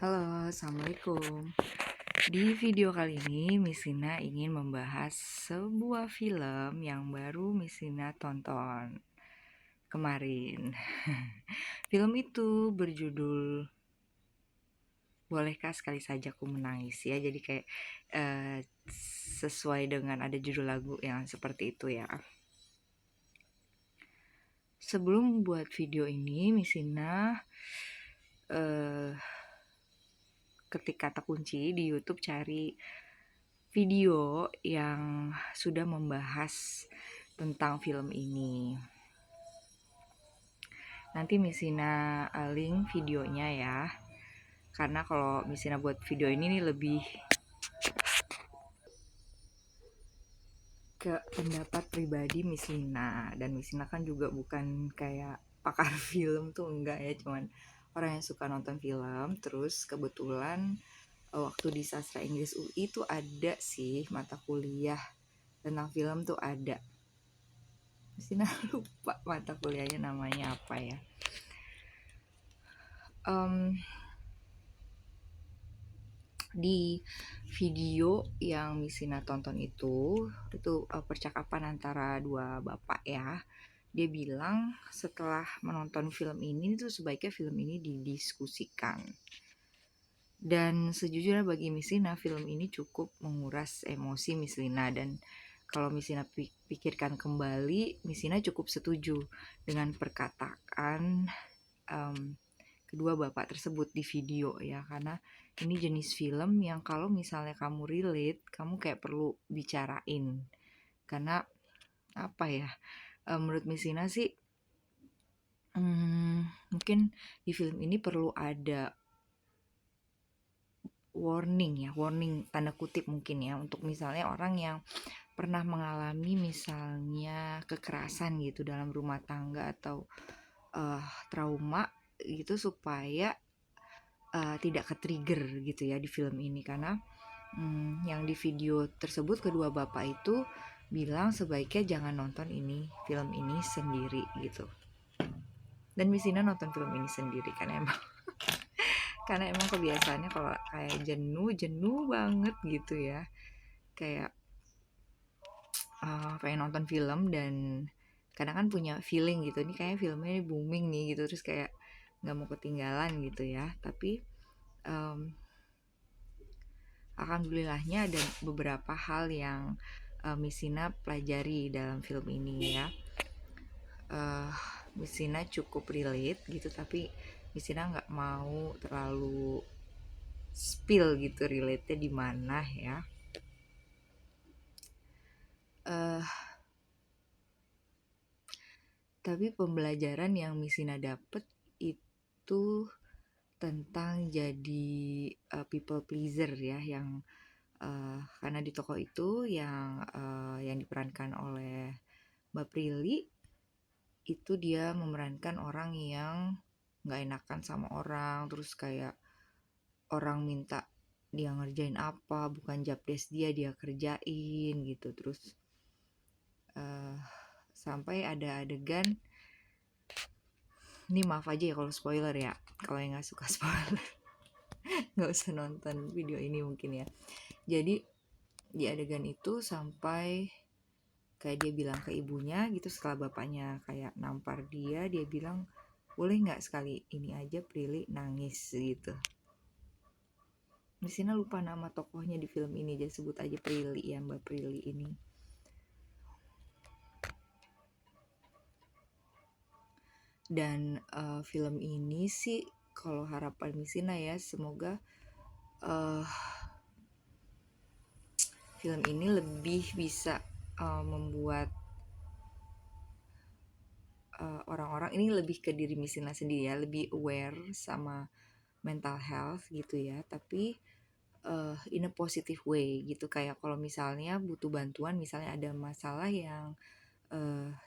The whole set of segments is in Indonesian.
Halo, Assalamualaikum. Di video kali ini, Misina ingin membahas sebuah film yang baru Misina tonton kemarin. Film itu berjudul Bolehkah Sekali Saja Ku Menangis ya. Jadi kayak eh, sesuai dengan ada judul lagu yang seperti itu ya. Sebelum buat video ini, Misina ketik kata kunci di YouTube cari video yang sudah membahas tentang film ini. Nanti Misina link videonya ya. Karena kalau Misina buat video ini nih lebih ke pendapat pribadi Misina, dan Misina kan juga bukan kayak pakar film tuh, enggak ya, cuman orang yang suka nonton film. Terus kebetulan waktu di sastra Inggris UI tuh ada sih mata kuliah tentang film tuh ada. Misina lupa mata kuliahnya namanya apa ya. Di video yang Misina tonton itu percakapan antara dua bapak ya. Dia bilang setelah menonton film ini tuh sebaiknya film ini didiskusikan. Dan sejujurnya bagi Misina film ini cukup menguras emosi Misina, dan kalau Misina pikirkan kembali, Misina cukup setuju dengan perkataan kedua bapak tersebut di video ya, karena ini jenis film yang kalau misalnya kamu relate, kamu kayak perlu bicarain. Karena apa ya, menurut Misina sih mungkin di film ini perlu ada warning tanda kutip mungkin ya, untuk misalnya orang yang pernah mengalami misalnya kekerasan gitu dalam rumah tangga atau trauma gitu, supaya tidak ke-trigger gitu ya di film ini. Karena yang di video tersebut kedua bapak itu bilang sebaiknya jangan nonton film ini sendiri gitu. Dan Misina nonton film ini sendiri karena emang kebiasaannya kalau kayak jenuh banget gitu ya, kayak pengen nonton film, dan kadang kan punya feeling gitu, ini kayak filmnya booming nih gitu, terus kayak nggak mau ketinggalan gitu ya. Tapi alhamdulillahnya ada beberapa hal yang Misina pelajari dalam film ini ya. Misina cukup relate gitu, tapi Misina nggak mau terlalu spill gitu relate-nya di mana ya. Tapi pembelajaran yang Misina dapet itu tentang jadi people pleaser ya, yang karena di toko itu yang diperankan oleh Mbak Prilly itu dia memerankan orang yang nggak enakan sama orang, terus kayak orang minta dia ngerjain apa, bukan job desk dia kerjain gitu. Terus sampai ada adegan, ini maaf aja ya kalau spoiler ya, kalau yang nggak suka spoiler nggak usah nonton video ini mungkin ya. Jadi di adegan itu sampai kayak dia bilang ke ibunya gitu, setelah bapaknya kayak nampar dia bilang, boleh nggak sekali ini aja Prilly nangis gitu. Misina lupa nama tokohnya di film ini, jadi sebut aja Prilly ya, Mbak Prilly ini. Dan film ini sih kalau harapan Misina ya, semoga film ini lebih bisa membuat orang-orang ini lebih ke diri Misina sendiri ya, lebih aware sama mental health gitu ya, tapi in a positive way gitu. Kayak kalau misalnya butuh bantuan, misalnya ada masalah yang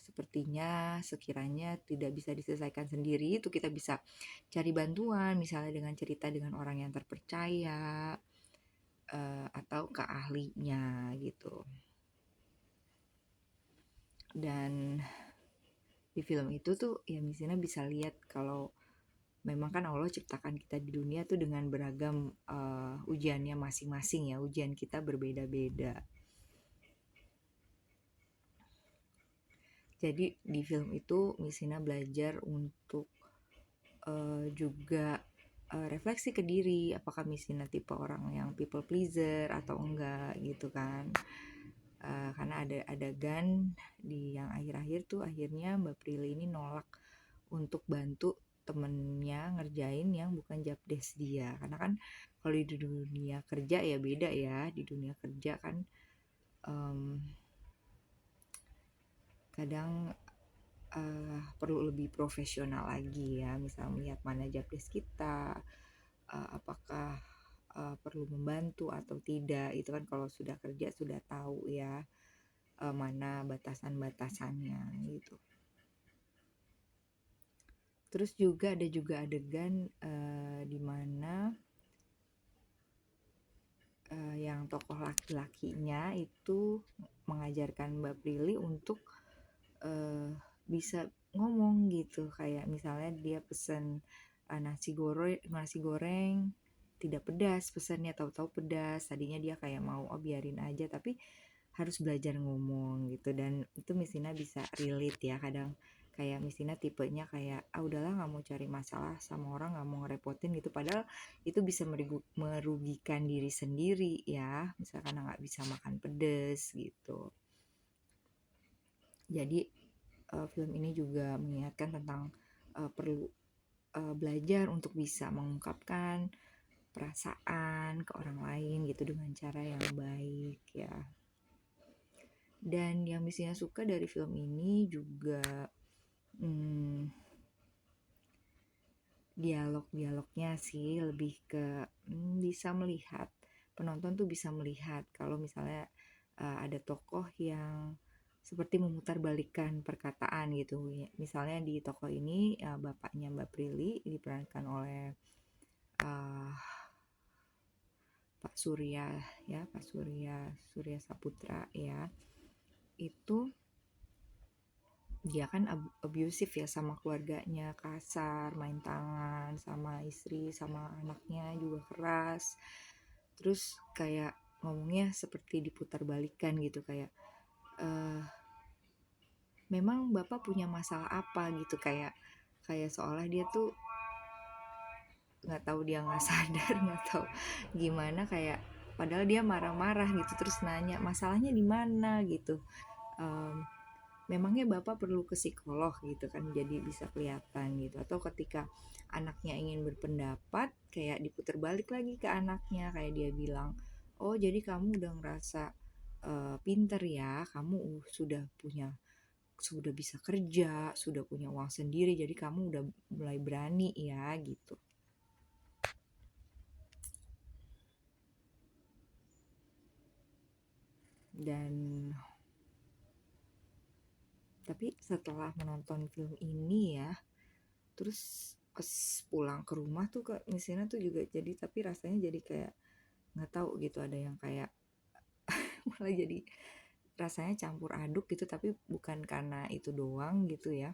sepertinya sekiranya tidak bisa diselesaikan sendiri, itu kita bisa cari bantuan misalnya dengan cerita dengan orang yang terpercaya atau ke ahlinya gitu. Dan di film itu tuh ya Misina bisa lihat kalau memang kan Allah ciptakan kita di dunia tuh dengan beragam ujiannya masing-masing ya, ujian kita berbeda-beda. Jadi di film itu Messina belajar untuk juga refleksi ke diri, apakah Messina tipe orang yang people pleaser atau enggak gitu kan. Karena ada adegan di yang akhir-akhir tuh akhirnya Mbak Prilly ini nolak untuk bantu temennya ngerjain yang bukan job desk dia, karena kan kalau di dunia kerja ya beda ya, di dunia kerja kan kadang perlu lebih profesional lagi ya, misalnya melihat mana job desk kita, apakah perlu membantu atau tidak, itu kan kalau sudah kerja sudah tahu ya mana batasan-batasannya gitu. Terus juga ada adegan di mana yang tokoh laki-lakinya itu mengajarkan Mbak Prilly untuk bisa ngomong gitu, kayak misalnya dia pesen nasi goreng tidak pedas, pesannya tahu-tahu pedas, tadinya dia kayak mau biarin aja, tapi harus belajar ngomong gitu. Dan itu Messina bisa relate ya, kadang kayak Messina tipenya kayak udahlah nggak mau cari masalah sama orang, nggak mau ngerepotin gitu, padahal itu bisa merugikan diri sendiri ya, misalkan nggak bisa makan pedes gitu. Jadi film ini juga mengingatkan tentang perlu belajar untuk bisa mengungkapkan perasaan ke orang lain gitu dengan cara yang baik ya. Dan yang Missina suka dari film ini juga dialog-dialognya sih, lebih ke bisa melihat, penonton tuh bisa melihat kalau misalnya ada tokoh yang seperti memutarbalikkan perkataan gitu. Misalnya di tokoh ini bapaknya Mbak Prilly diperankan oleh Pak Surya ya, Pak Surya Saputra ya. Itu dia kan abusive ya sama keluarganya, kasar, main tangan sama istri, sama anaknya juga keras. Terus kayak ngomongnya seperti diputarbalikkan gitu, kayak memang bapak punya masalah apa gitu, kayak seolah dia tuh nggak tahu, dia nggak sadar, nggak tahu gimana, kayak padahal dia marah-marah gitu, terus nanya masalahnya di mana gitu. Memangnya bapak perlu ke psikolog gitu kan, jadi bisa kelihatan gitu. Atau ketika anaknya ingin berpendapat, kayak diputar balik lagi ke anaknya, kayak dia bilang, oh jadi kamu udah ngerasa pinter ya, kamu sudah bisa kerja, sudah punya uang sendiri, jadi kamu udah mulai berani ya gitu. Dan tapi setelah menonton film ini ya, terus pas pulang ke rumah tuh ke Messina tuh juga jadi, tapi rasanya jadi kayak nggak tahu gitu, ada yang kayak malah jadi rasanya campur aduk gitu, tapi bukan karena itu doang gitu ya.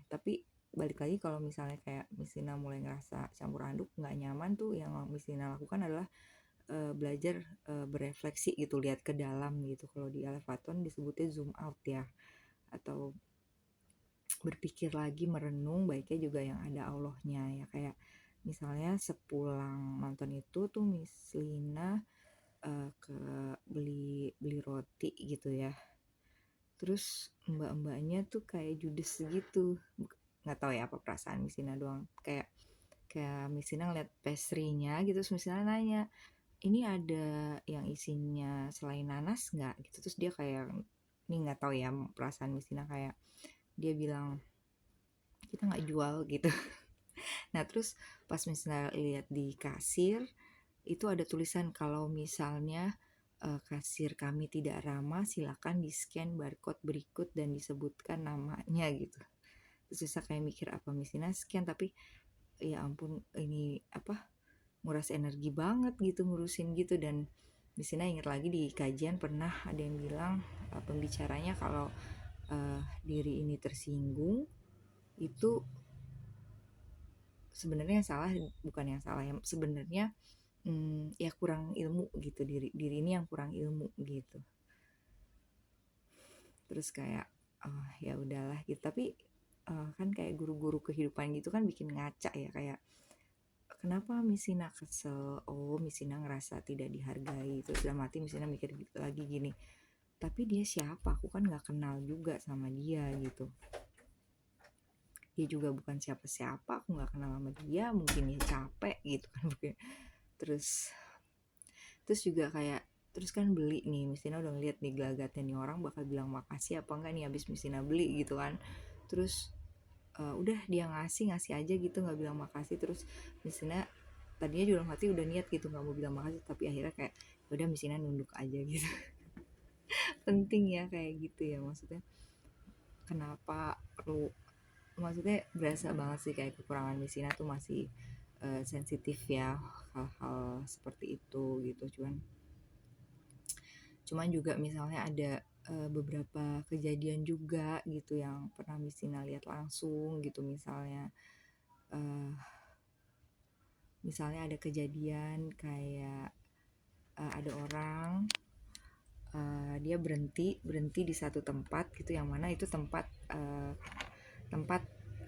Tapi balik lagi, kalau misalnya kayak Messina mulai ngerasa campur aduk nggak nyaman tuh, yang Messina lakukan adalah belajar berefleksi gitu, lihat ke dalam gitu. Kalau di Alevaton disebutnya zoom out ya, atau berpikir lagi, merenung, baiknya juga yang ada Allahnya ya. Kayak misalnya sepulang nonton itu tuh Miss Lina ke beli roti gitu ya, terus mbak-mbaknya tuh kayak judes gitu, nggak tahu ya apa perasaan Miss Lina doang, kayak Miss Lina ngeliat pastry-nya gitu, terus Miss Lina nanya, ini ada yang isinya selain nanas nggak gitu, terus dia kayak, ini nggak tahu ya perasaan Miss Lina, kayak dia bilang kita nggak jual gitu. Nah terus pas misalnya lihat di kasir itu ada tulisan, kalau misalnya kasir kami tidak ramah, silakan di scan barcode berikut dan disebutkan namanya gitu. Terus saya kayak mikir, apa misalnya scan, tapi ya ampun, ini apa, nguras energi banget gitu ngurusin gitu. Dan di sini ingat lagi di kajian pernah ada yang bilang pembicaranya kalau diri ini tersinggung itu sebenarnya yang salah bukan yang salah, yang sebenarnya ya kurang ilmu gitu, diri ini yang kurang ilmu gitu. Terus kayak ya udahlah gitu. Tapi kan kayak guru-guru kehidupan gitu kan bikin ngaca ya, kayak kenapa Misina kesel, oh Misina ngerasa tidak dihargai, terus dalam hati Misina mikir gitu lagi gini, tapi dia siapa, aku kan nggak kenal juga sama dia gitu, dia juga bukan siapa-siapa, aku nggak kenal sama dia, mungkin dia capek gitu kan. terus terus juga kayak, terus kan beli nih, Misina udah ngeliat nih gelagatnya nih orang bakal bilang makasih apa enggak nih abis Misina beli gitu kan. Terus udah dia ngasih aja gitu, nggak bilang makasih. Terus Misina tadinya juga dalam hati udah niat gitu nggak mau bilang makasih, tapi akhirnya kayak udah Misina nunduk aja gitu. Penting ya kayak gitu ya, maksudnya kenapa perlu, maksudnya berasa banget sih kayak kekurangan Misina tuh masih sensitif ya hal-hal seperti itu gitu. Cuman juga misalnya ada beberapa kejadian juga gitu yang pernah Misina lihat langsung gitu. Uh, misalnya ada kejadian kayak ada orang dia berhenti di satu tempat gitu, yang mana itu tempat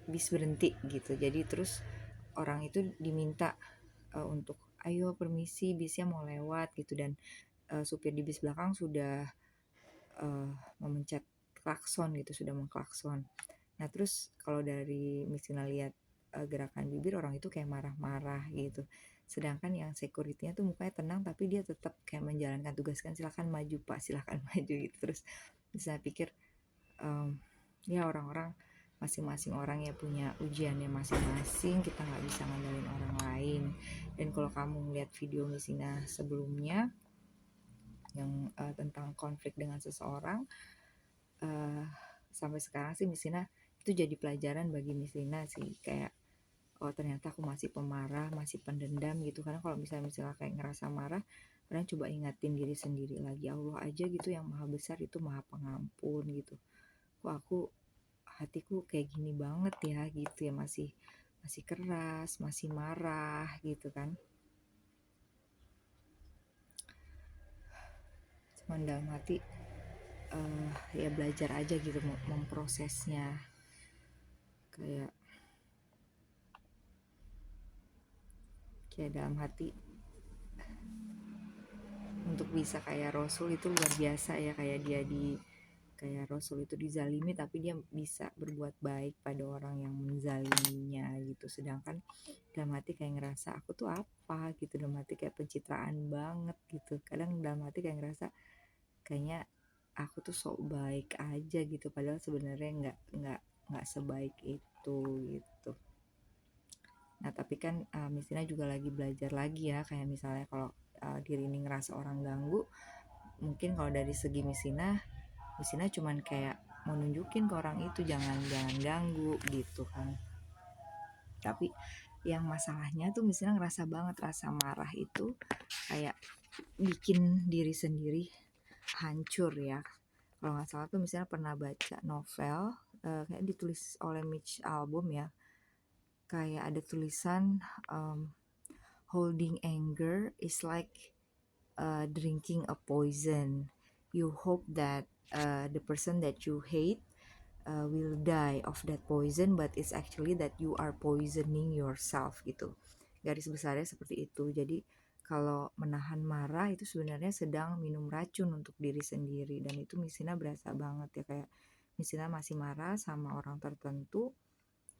bis berhenti gitu. Jadi terus orang itu diminta untuk ayo permisi bisnya mau lewat gitu, dan supir di bis belakang sudah memencet klakson gitu, sudah mengklakson. Nah terus kalau dari Misina lihat gerakan bibir orang itu kayak marah-marah gitu, sedangkan yang security-nya tuh mukanya tenang tapi dia tetap kayak menjalankan tugas, kan silakan maju pak, silakan maju gitu. Terus bisa pikir ya orang-orang, masing-masing orang ya punya ujiannya masing-masing, kita nggak bisa ngandalin orang lain. Dan kalau kamu ngeliat video Misina sebelumnya yang tentang konflik dengan seseorang, sampai sekarang sih Misina itu jadi pelajaran bagi Misina sih, kayak oh ternyata aku masih pemarah, masih pendendam gitu. Karena kalau misalnya kayak ngerasa marah, kadang coba ingatin diri sendiri lagi, Allah aja gitu yang maha besar itu maha pengampun gitu, kok aku hatiku kayak gini banget ya gitu ya, masih masih keras, masih marah gitu kan. Cuman dalam hati ya belajar aja gitu memprosesnya, kayak dalam hati untuk bisa kayak Rasul itu luar biasa ya, kayak kayak Rasul itu dizalimi tapi dia bisa berbuat baik pada orang yang menzaliminya gitu. Sedangkan dalam hati kayak ngerasa aku tuh apa gitu, dalam hati kayak pencitraan banget gitu. Kadang dalam hati kayak ngerasa kayaknya aku tuh sok baik aja gitu, padahal sebenarnya nggak sebaik itu gitu. Nah tapi kan Mistina juga lagi belajar lagi ya, kayak misalnya kalau diri ini ngerasa orang ganggu, mungkin kalau dari segi Misina cuman kayak mau nunjukin ke orang itu jangan ganggu gitu kan. Tapi yang masalahnya tuh Misina ngerasa banget rasa marah itu kayak bikin diri sendiri hancur ya. Kalau nggak salah tuh misalnya pernah baca novel kayak ditulis oleh Mitch Albom ya, kayak ada tulisan holding anger is like drinking a poison. You hope that the person that you hate will die of that poison, but it's actually that you are poisoning yourself gitu. Garis besarnya seperti itu. Jadi kalau menahan marah itu sebenarnya sedang minum racun untuk diri sendiri, dan itu Misina berasa banget ya, kayak Misina masih marah sama orang tertentu,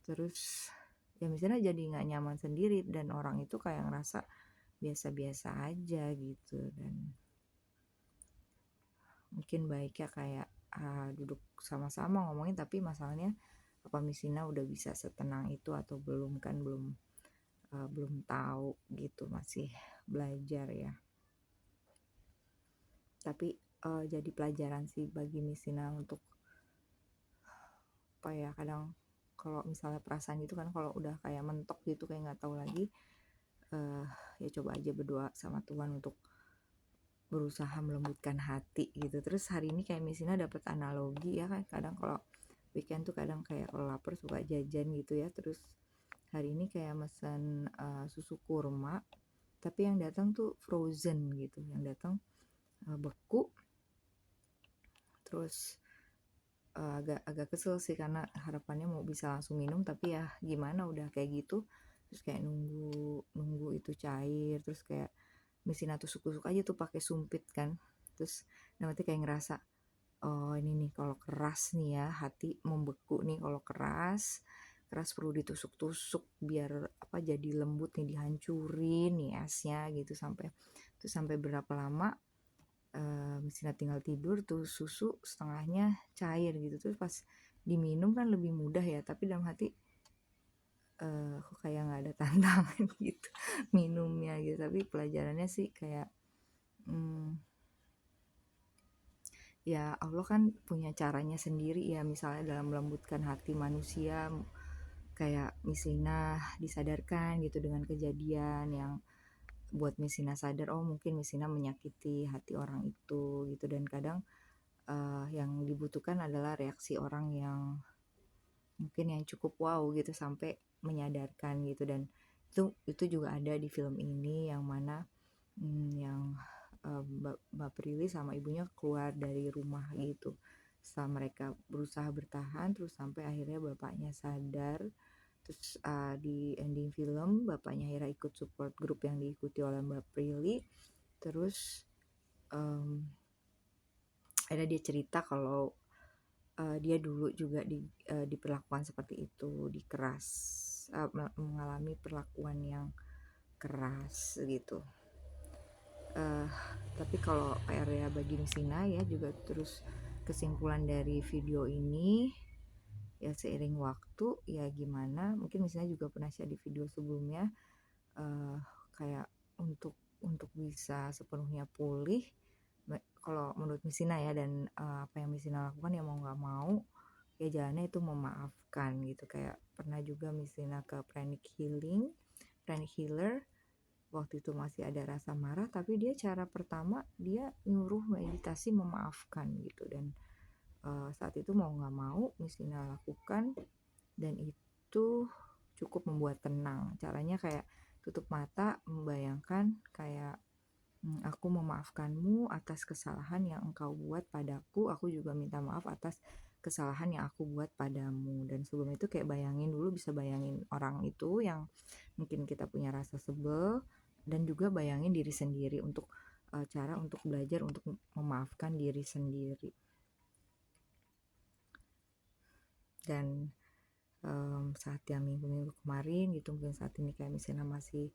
terus ya Misina jadi nggak nyaman sendiri, dan orang itu kayak ngerasa biasa-biasa aja gitu. Dan mungkin baiknya kayak duduk sama-sama ngomongin, tapi masalahnya apa Misina udah bisa setenang itu atau belum, kan belum tahu gitu, masih belajar ya. Tapi jadi pelajaran sih bagi Misina untuk apa ya, kadang kalau misalnya perasaan itu kan kalau udah kayak mentok gitu, kayak nggak tahu lagi, ya coba aja berdoa sama Tuhan untuk berusaha melembutkan hati gitu. Terus hari ini kayak Misina dapat analogi ya kan, kadang kalau weekend tuh kadang kayak kalau lapar suka jajan gitu ya. Terus hari ini kayak mesen susu kurma, tapi yang datang tuh frozen gitu, yang datang beku. Terus agak agak kesel sih karena harapannya mau bisa langsung minum, tapi ya gimana udah kayak gitu. Terus kayak nunggu nunggu itu cair, terus kayak mesinnya tusuk-tusuk aja tuh pakai sumpit kan. Terus nanti kayak ngerasa, oh ini nih kalau keras nih ya, hati membeku nih kalau keras. Keras perlu ditusuk-tusuk biar apa jadi lembut nih, dihancurin nih esnya gitu sampai berapa lama mesinnya tinggal tidur tuh susu setengahnya cair gitu. Terus pas diminum kan lebih mudah ya, tapi dalam hati kok kayak nggak ada tantangan gitu minumnya gitu. Tapi pelajarannya sih kayak ya Allah kan punya caranya sendiri ya, misalnya dalam melembutkan hati manusia. Kayak Mislina disadarkan gitu dengan kejadian yang buat Mislina sadar, oh mungkin Mislina menyakiti hati orang itu gitu. Dan kadang yang dibutuhkan adalah reaksi orang yang mungkin yang cukup wow gitu sampai menyadarkan gitu. Dan itu juga ada di film ini yang mana yang Mbak Prilly sama ibunya keluar dari rumah gitu. Setelah mereka berusaha bertahan terus sampai akhirnya bapaknya sadar. Terus di ending film bapaknya akhirnya ikut support group yang diikuti oleh Mbak Prilly. Terus akhirnya dia cerita kalau dia dulu juga diperlakukan seperti itu, dikeras, mengalami perlakuan yang keras gitu. Tapi kalau area bagi Misina ya juga terus kesimpulan dari video ini ya seiring waktu ya gimana, mungkin misalnya juga pernah share di video sebelumnya, kayak untuk bisa sepenuhnya pulih kalau menurut Misina ya, dan apa yang Misina lakukan ya mau nggak mau ya jalannya itu memaafkan gitu. Kayak pernah juga Misina ke pranic healer waktu itu masih ada rasa marah, tapi dia cara pertama dia nyuruh meditasi memaafkan gitu. Dan saat itu mau nggak mau Misina lakukan, dan itu cukup membuat tenang. Caranya kayak tutup mata, membayangkan kayak aku memaafkanmu atas kesalahan yang engkau buat padaku. Aku juga minta maaf atas kesalahan yang aku buat padamu. Dan sebelum itu kayak bayangin dulu, bisa bayangin orang itu yang mungkin kita punya rasa sebel, dan juga bayangin diri sendiri untuk cara untuk belajar untuk memaafkan diri sendiri. Dan saat yang minggu-minggu kemarin gitu, mungkin saat ini kayak misalnya masih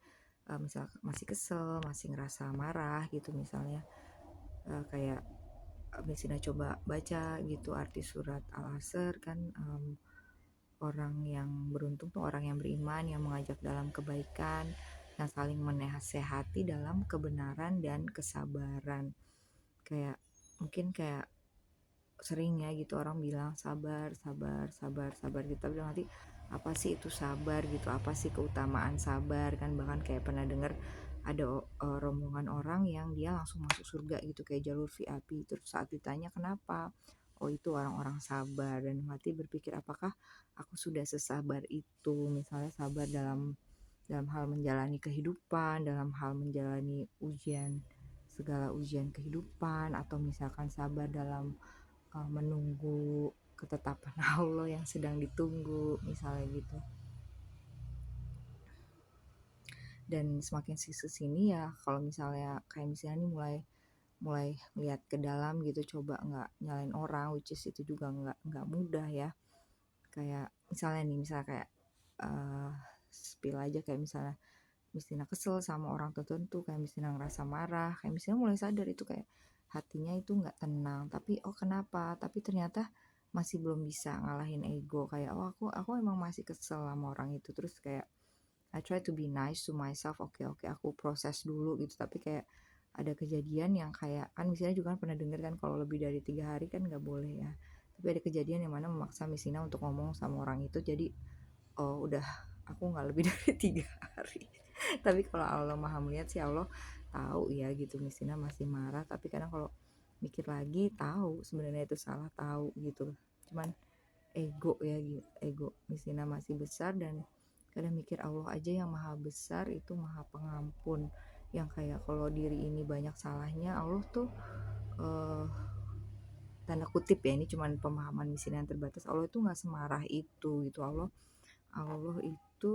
kesel, masih ngerasa marah gitu misalnya, kayak misalnya coba baca gitu arti surat Al-Asr kan, orang yang beruntung tuh orang yang beriman, yang mengajak dalam kebaikan, yang saling menasehati dalam kebenaran dan kesabaran. Kayak mungkin kayak sering ya gitu orang bilang sabar sabar sabar sabar gitu, tapi nanti apa sih itu sabar gitu, apa sih keutamaan sabar kan. Bahkan kayak pernah dengar ada rombongan orang yang dia langsung masuk surga gitu kayak jalur VIP. Terus saat ditanya kenapa, oh itu orang-orang sabar. Dan hati berpikir apakah aku sudah sesabar itu, misalnya sabar dalam hal menjalani kehidupan, dalam hal menjalani segala ujian kehidupan, atau misalkan sabar dalam menunggu ketetapan Allah yang sedang ditunggu misalnya gitu. Dan semakin sini ya kalau misalnya kayak misalnya nih mulai lihat ke dalam gitu, coba nggak nyalain orang, which is itu juga nggak mudah ya. Kayak misalnya nih, misalnya kayak spill aja, kayak misalnya misalnya kesel sama orang tertentu, kayak misalnya ngerasa marah, kayak misalnya mulai sadar itu kayak hatinya itu nggak tenang. Tapi oh kenapa, tapi ternyata masih belum bisa ngalahin ego. Kayak oh aku emang masih kesel sama orang itu. Terus kayak I try to be nice to myself. Oke, aku proses dulu gitu. Tapi kayak ada kejadian yang kayak kan misalnya juga kan pernah denger kan kalau lebih dari 3 hari kan nggak boleh ya. Tapi ada kejadian yang mana memaksa Misina untuk ngomong sama orang itu. Jadi oh udah, aku nggak lebih dari 3 hari. Tapi kalau Allah maha melihat sih, Allah tahu ya gitu Misina masih marah. Tapi kadang kalau mikir lagi tahu sebenarnya itu salah, tahu gitu. Cuman ego ya, ego Misina masih besar. Dan kadang mikir Allah aja yang maha besar itu maha pengampun, yang kayak kalau diri ini banyak salahnya Allah tuh tanda kutip ya, ini cuman pemahaman misina yang terbatas, Allah itu nggak semarah itu gitu. Allah itu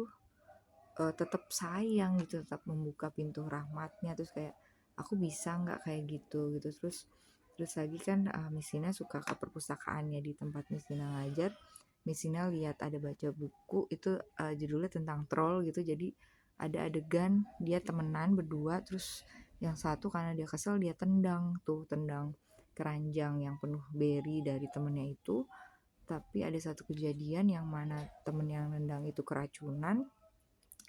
tetap sayang gitu, tetap membuka pintu rahmatnya. Terus kayak aku bisa nggak kayak gitu gitu. Terus lagi kan Misina suka ke perpustakaannya di tempat Misina ngajar. Misina lihat ada baca buku itu judulnya tentang troll gitu. Jadi ada adegan dia temenan berdua, terus yang satu karena dia kesel dia tendang keranjang yang penuh beri dari temennya itu. Tapi ada satu kejadian yang mana temen yang nendang itu keracunan,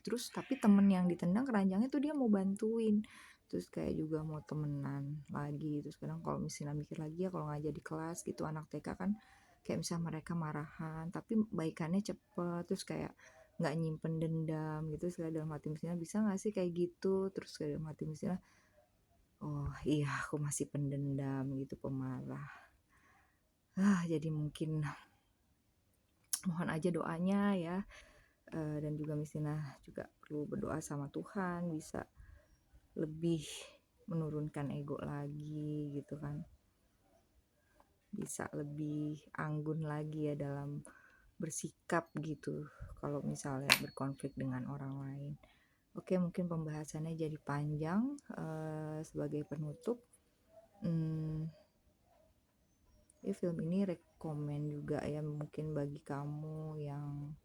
terus tapi temen yang ditendang keranjangnya tuh dia mau bantuin, terus kayak juga mau temenan lagi. Terus kadang kalau misalnya mikir lagi ya, kalau ngajar di kelas gitu anak TK kan kayak misalnya mereka marahan tapi baikannya cepet, terus kayak nggak nyimpen dendam gitu. Terus dalam hati misalnya bisa nggak sih kayak gitu, terus kayak dalam hati misalnya oh iya aku masih pendendam gitu, pemarah. Jadi mungkin mohon aja doanya ya. Dan juga Misina juga perlu berdoa sama Tuhan bisa lebih menurunkan ego lagi gitu kan, bisa lebih anggun lagi ya dalam bersikap gitu kalau misalnya berkonflik dengan orang lain. Oke, mungkin pembahasannya jadi panjang. Sebagai penutup, ya film ini rekomen juga ya mungkin bagi kamu yang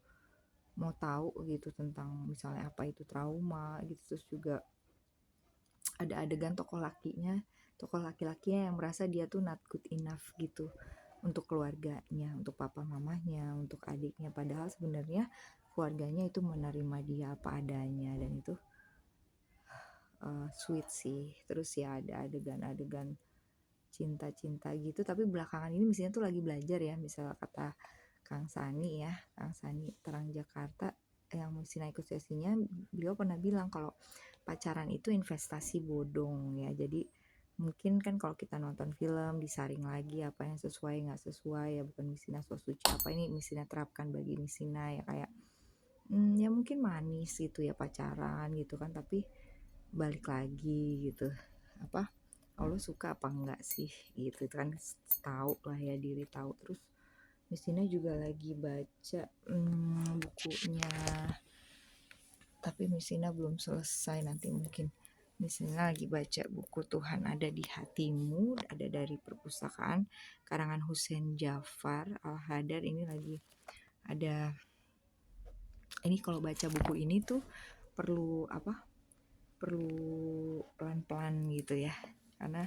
mau tahu gitu tentang misalnya apa itu trauma gitu. Terus juga ada adegan tokoh laki-lakinya yang merasa dia tuh not good enough gitu untuk keluarganya, untuk papa mamanya, untuk adiknya, padahal sebenarnya keluarganya itu menerima dia apa adanya, dan itu sweet sih. Terus ya ada adegan-adegan cinta-cinta gitu, tapi belakangan ini misalnya tuh lagi belajar ya, misal kata Kang Sani Terang Jakarta yang mesti ikut sesinya, beliau pernah bilang kalau pacaran itu investasi bodong ya. Jadi mungkin kan kalau kita nonton film disaring lagi apa yang sesuai nggak sesuai ya, bukan Misina so suci apa ini Misina terapkan bagi Misina ya, kayak ya mungkin manis gitu ya pacaran gitu kan, tapi balik lagi gitu apa Allah suka apa enggak sih gitu, itu kan tahu lah ya, diri tahu. Terus Misina juga lagi baca bukunya, tapi Misina belum selesai, nanti mungkin Misina lagi baca buku Tuhan Ada di Hatimu, ada dari perpustakaan karangan Hussein Jafar Al-Hadar. Ini lagi ada, ini kalau baca buku ini tuh perlu pelan-pelan gitu ya, karena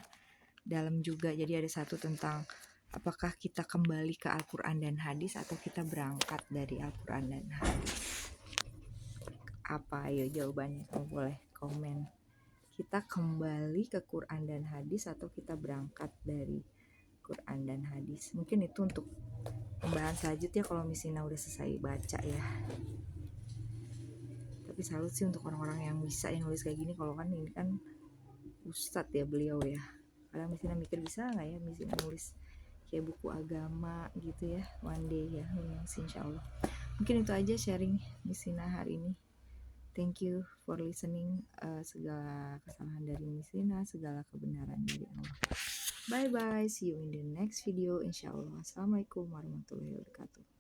dalam juga. Jadi ada satu tentang apakah kita kembali ke Al-Quran dan hadis atau kita berangkat dari Al-Quran dan hadis. Apa ayo jawabannya, kamu boleh komen. Kita kembali ke Quran dan hadis atau kita berangkat dari Quran dan hadis. Mungkin itu untuk pembahasan selanjutnya kalau Misina udah selesai baca ya. Tapi salut sih untuk orang-orang yang bisa yang nulis kayak gini. Kalau kan ini kan ustadz ya beliau ya. Kadang Misina mikir bisa nggak ya Misina nulis kayak buku agama gitu ya one day ya, insya Allah. Mungkin itu aja sharing Misina hari ini. Thank you for listening. Segala kesalahan dari Misina, segala kebenaran dari Allah. Bye bye, see you in the next video insyaallah. Assalamualaikum warahmatullahi wabarakatuh.